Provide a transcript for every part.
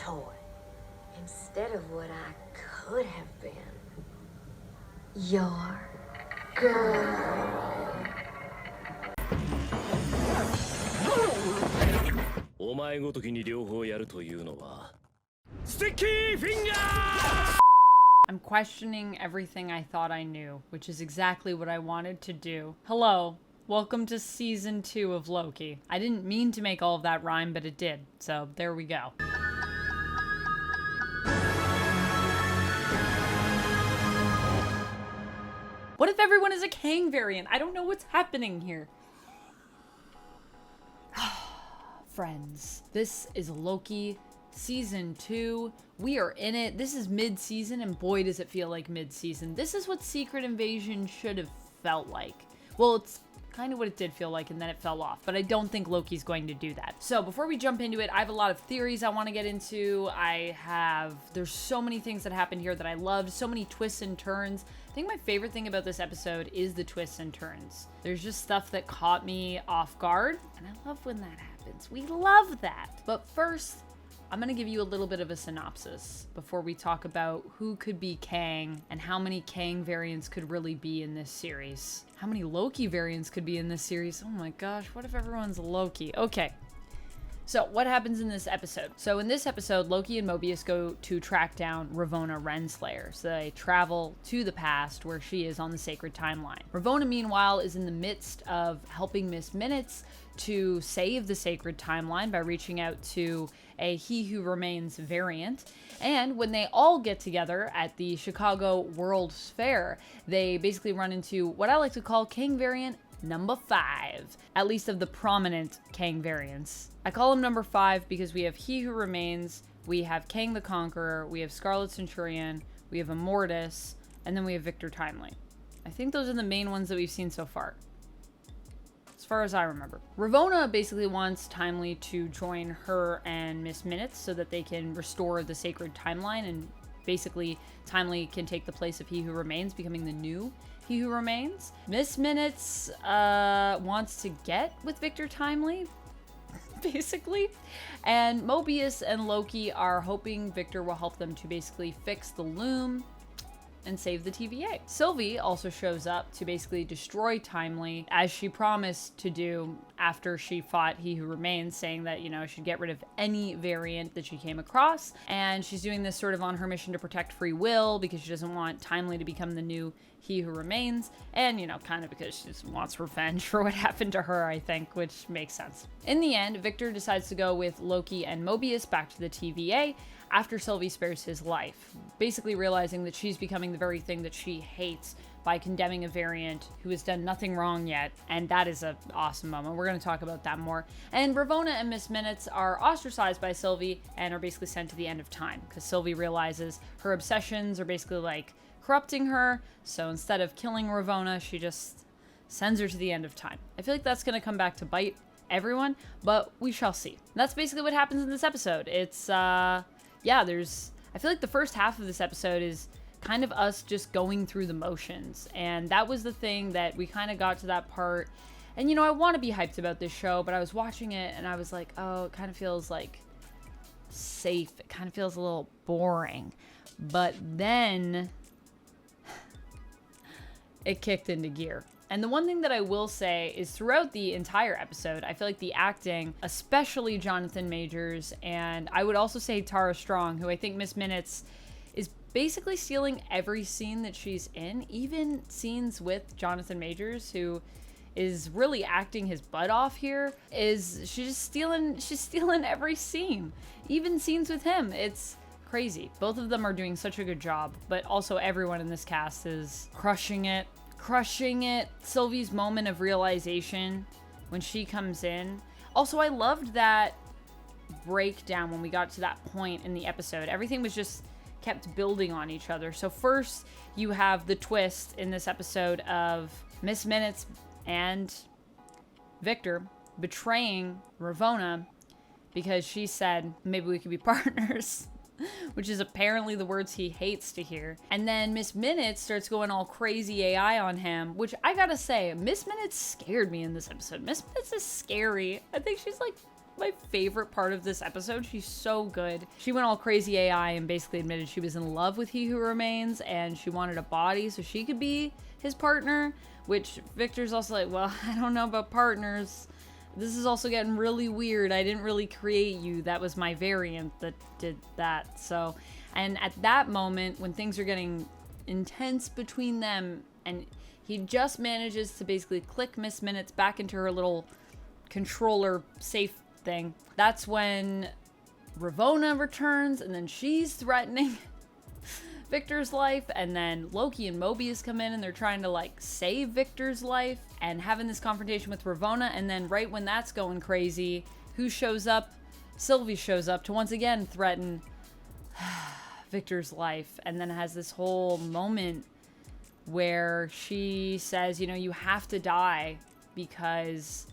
toy instead of what I could have been. Your girl. お前ごときに両方やるというのはスティッキーフィンガー I'm questioning everything I thought I knew, which is exactly what I wanted to do. Hello, welcome to season 2 of Loki. I didn't mean to make all of that rhyme, but it did, so there we go. What if everyone is a Kang variant? I don't know what's happening here. Friends, this is Loki season 2. We are in it. This is mid-season, and boy does it feel like mid-season. This is what Secret Invasion should have felt like. Well, it's kind of what it did feel like, and then it fell off, but I don't think Loki's going to do that. So before we jump into it, I have a lot of theories I want to get into. There's so many things that happened here that I loved, so many twists and turns. I think my favorite thing about this episode is the twists and turns. There's just stuff that caught me off guard, and I love when that happens. We love that. But first, I'm going to give you a little bit of a synopsis before we talk about who could be Kang and how many Kang variants could really be in this series. How many Loki variants could be in this series? Oh my gosh, what if everyone's Loki? Okay. So what happens in this episode? So in this episode, Loki and Mobius go to track down Ravonna Renslayer. So they travel to the past where she is on the sacred timeline. Ravonna, meanwhile, is in the midst of helping Miss Minutes to save the sacred timeline by reaching out to a He Who Remains variant. And when they all get together at the Chicago World's Fair, they basically run into what I like to call Kang variant number 5, at least of the prominent Kang variants. I call him number 5 because we have He Who Remains, we have Kang the Conqueror, we have Scarlet Centurion, we have Immortus, and then we have Victor Timely. I think those are the main ones that we've seen so far, as far as I remember. Ravonna basically wants Timely to join her and Miss Minutes so that they can restore the sacred timeline, and basically Timely can take the place of He Who Remains, becoming the new He Who Remains. Miss Minutes wants to get with Victor Timely, basically. And Mobius and Loki are hoping Victor will help them to basically fix the loom and save the TVA. Sylvie also shows up to basically destroy Timely, as she promised to do after she fought He Who Remains, saying that, she'd get rid of any variant that she came across. And she's doing this sort of on her mission to protect free will because she doesn't want Timely to become the new He Who Remains, and kind of because she just wants revenge for what happened to her, I think, which makes sense. In the end, Victor decides to go with Loki and Mobius back to the TVA after Sylvie spares his life, basically realizing that she's becoming the very thing that she hates by condemning a variant who has done nothing wrong yet, and that is an awesome moment. We're going to talk about that more. And Ravonna and Miss Minutes are ostracized by Sylvie and are basically sent to the end of time, because Sylvie realizes her obsessions are basically like corrupting her, so instead of killing Ravonna, she just sends her to the end of time. I feel like that's going to come back to bite everyone, but we shall see. That's basically what happens in this episode. It's, I feel like the first half of this episode is kind of us just going through the motions, and that was the thing that we kind of got to that part. And I want to be hyped about this show, but I was watching it and I was like, oh, it kind of feels like safe. It kind of feels a little boring. But then it kicked into gear. And the one thing that I will say is throughout the entire episode, I feel like the acting, especially Jonathan Majors, and I would also say Tara Strong, who I think Miss Minutes is basically stealing every scene that she's in, even scenes with Jonathan Majors, who is really acting his butt off here, she's stealing every scene, even scenes with him. It's crazy. Both of them are doing such a good job, but also everyone in this cast is crushing it. Sylvie's moment of realization when she comes in. Also, I loved that breakdown when we got to that point in the episode. Everything was just kept building on each other. So first you have the twist in this episode of Miss Minutes and Victor betraying Ravonna because she said maybe we could be partners. Which is apparently the words he hates to hear. And then Miss Minutes starts going all crazy AI on him, which I gotta say, Miss Minutes scared me in this episode. Miss Minutes is scary. I think she's like my favorite part of this episode. She's so good. She went all crazy AI and basically admitted she was in love with He Who Remains and she wanted a body so she could be his partner, which Victor's also like, well, I don't know about partners. This is also getting really weird. I didn't really create you. That was my variant that did that. So, and at that moment when things are getting intense between them and he just manages to basically click Miss Minutes back into her little controller safe thing. That's when Ravonna returns, and then she's threatening Victor's life, and then Loki and Mobius come in and they're trying to like save Victor's life and having this confrontation with Ravonna, and then right when that's going crazy, who shows up? Sylvie shows up to once again threaten Victor's life, and then has this whole moment where she says, you know, you have to die because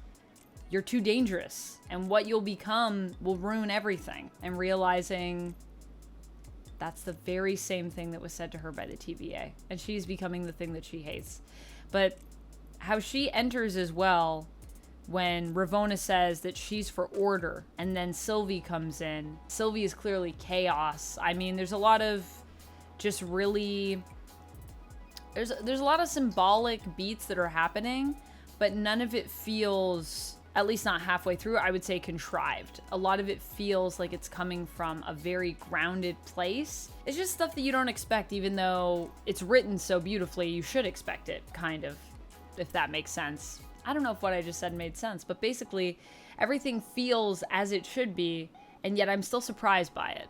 you're too dangerous and what you'll become will ruin everything. And realizing that's the very same thing that was said to her by the TVA. And she's becoming the thing that she hates. But how she enters as well when Ravonna says that she's for order and then Sylvie comes in. Sylvie is clearly chaos. I mean, there's a lot of just really... There's a lot of symbolic beats that are happening, but none of it feels, at least not halfway through, I would say contrived. A lot of it feels like it's coming from a very grounded place. It's just stuff that you don't expect, even though it's written so beautifully, you should expect it, kind of, if that makes sense. I don't know if what I just said made sense, but basically everything feels as it should be, and yet I'm still surprised by it.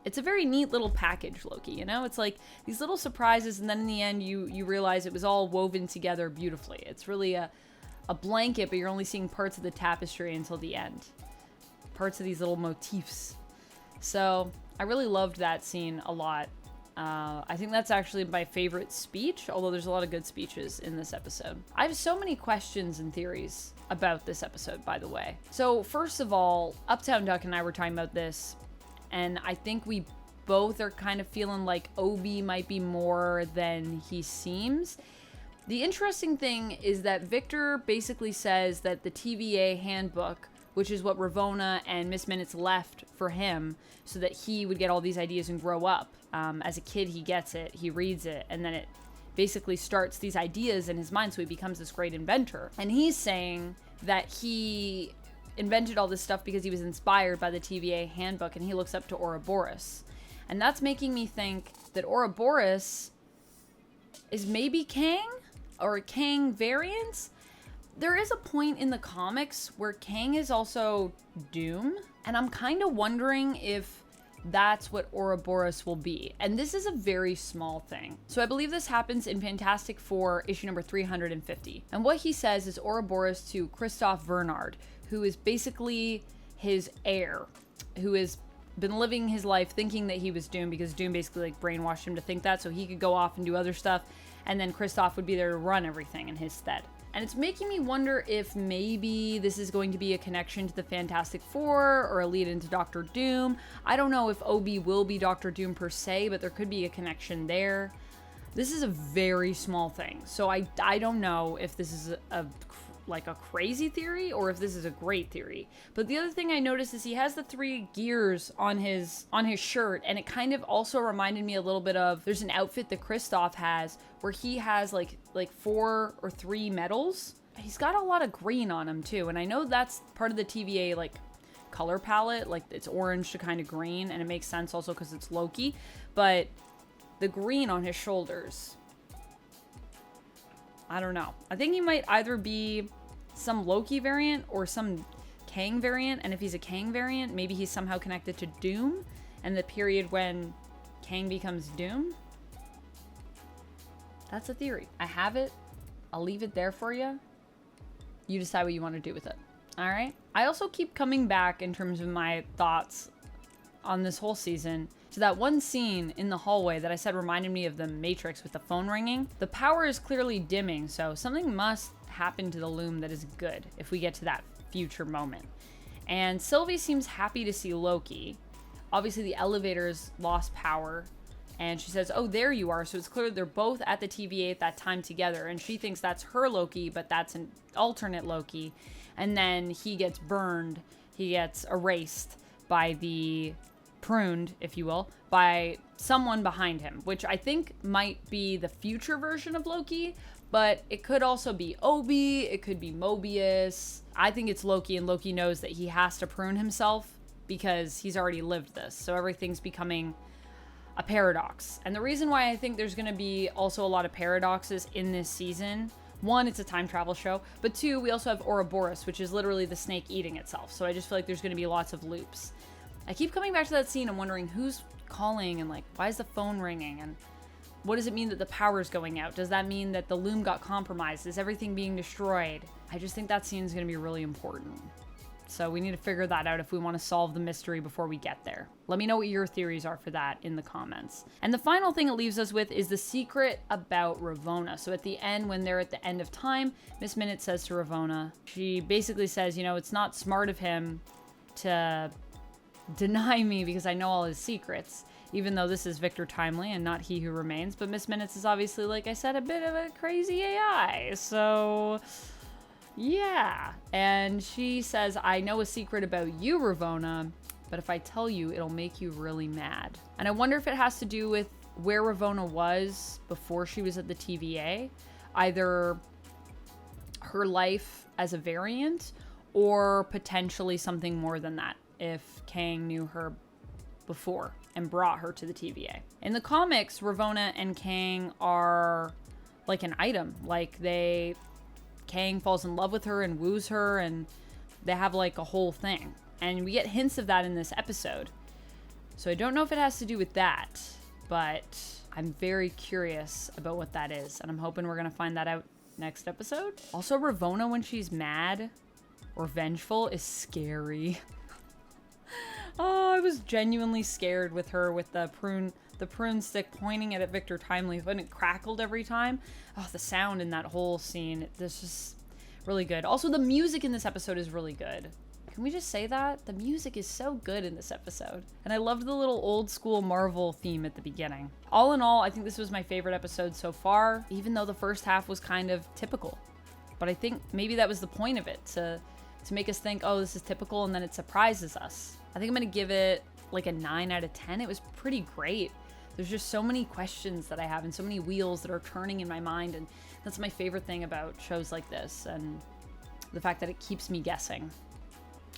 It's a very neat little package, Loki, you know? It's like these little surprises, and then in the end, you realize it was all woven together beautifully. It's really a blanket, but you're only seeing parts of the tapestry until the end. Parts of these little motifs. So, I really loved that scene a lot. I think that's actually my favorite speech, although there's a lot of good speeches in this episode. I have so many questions and theories about this episode, by the way. So, first of all, Uptown Duck and I were talking about this, and I think we both are kind of feeling like Obi might be more than he seems. The interesting thing is that Victor basically says that the TVA handbook, which is what Ravonna and Miss Minutes left for him so that he would get all these ideas and grow up. As a kid, he gets it, he reads it, and then it basically starts these ideas in his mind, so he becomes this great inventor. And he's saying that he invented all this stuff because he was inspired by the TVA handbook, and he looks up to Ouroboros. And that's making me think that Ouroboros is maybe Kang, or a Kang variant. There is a point in the comics where Kang is also Doom, and I'm kind of wondering if that's what Ouroboros will be. And this is a very small thing. So I believe this happens in Fantastic Four, issue number 350. And what he says is Ouroboros to Christoph Bernard, who is basically his heir, who has been living his life thinking that he was Doom because Doom basically like brainwashed him to think that so he could go off and do other stuff, and then Christoph would be there to run everything in his stead. And it's making me wonder if maybe this is going to be a connection to the Fantastic Four or a lead into Doctor Doom. I don't know if Obi will be Doctor Doom per se, but there could be a connection there. This is a very small thing, so I don't know if this is a crazy theory or if this is a great theory. But the other thing I noticed is he has the 3 gears on his shirt, and it kind of also reminded me a little bit of, there's an outfit that Christoph has where he has like 4 or 3 medals. He's got a lot of green on him too, and I know that's part of the TVA like color palette, like it's orange to kind of green, and it makes sense also because it's Loki, but the green on his shoulders, I don't know. I think he might either be some Loki variant or some Kang variant, and if he's a Kang variant, maybe he's somehow connected to Doom and the period when Kang becomes Doom. That's a theory. I have it. I'll leave it there for you. You decide what you want to do with it. All right? I also keep coming back in terms of my thoughts on this whole season to that one scene in the hallway that I said reminded me of the Matrix with the phone ringing. The power is clearly dimming, so something must happen to the loom that is good if we get to that future moment. And Sylvie seems happy to see Loki. Obviously the elevators lost power, and she says, oh, there you are. So it's clear they're both at the TVA at that time together, and she thinks that's her Loki, but that's an alternate Loki. And then he gets burned. he gets erased by the pruned, if you will, by someone behind him, which I think might be the future version of Loki, but it could also be Obi, it could be Mobius. I think it's Loki, and Loki knows that he has to prune himself because he's already lived this. So everything's becoming a paradox. And the reason why I think there's going to be also a lot of paradoxes in this season, one, it's a time travel show, but two, we also have Ouroboros, which is literally the snake eating itself. So I just feel like there's going to be lots of loops. I keep coming back to that scene and wondering who's calling and like, why is the phone ringing? And what does it mean that the power's going out? Does that mean that the loom got compromised? Is everything being destroyed? I just think that scene is going to be really important. So we need to figure that out if we want to solve the mystery before we get there. Let me know what your theories are for that in the comments. And the final thing it leaves us with is the secret about Ravonna. So at the end, when they're at the end of time, Miss Minute says to Ravonna, she basically says, you know, it's not smart of him to deny me because I know all his secrets, even though this is Victor Timely and not He Who Remains. But Miss Minutes is obviously, like I said, a bit of a crazy AI. So yeah, and she says, I know a secret about you, Ravonna, but if I tell you, it'll make you really mad. And I wonder if it has to do with where Ravonna was before she was at the TVA, either her life as a variant or potentially something more than that, if Kang knew her before and brought her to the TVA. In the comics, Ravonna and Kang are like an item, like Kang falls in love with her and woos her, and they have like a whole thing. And we get hints of that in this episode. So I don't know if it has to do with that, but I'm very curious about what that is. And I'm hoping we're going to find that out next episode. Also, Ravonna, when she's mad or vengeful, is scary. Oh, I was genuinely scared with her with the prune stick pointing at Victor Timely when it crackled every time. Oh, the sound in that whole scene, this is really good. Also, the music in this episode is really good. Can we just say that? The music is so good in this episode. And I loved the little old school Marvel theme at the beginning. All in all, I think this was my favorite episode so far, even though the first half was kind of typical. But I think maybe that was the point of it, to make us think, oh, this is typical, and then it surprises us. I think I'm going to give it like a 9 out of 10. It was pretty great. There's just so many questions that I have and so many wheels that are turning in my mind, and that's my favorite thing about shows like this, and the fact that it keeps me guessing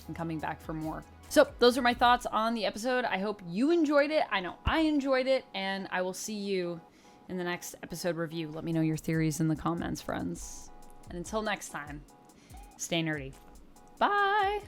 and coming back for more. So those are my thoughts on the episode. I hope you enjoyed it. I know I enjoyed it, and I will see you in the next episode review. Let me know your theories in the comments, friends. And until next time, stay nerdy. Bye!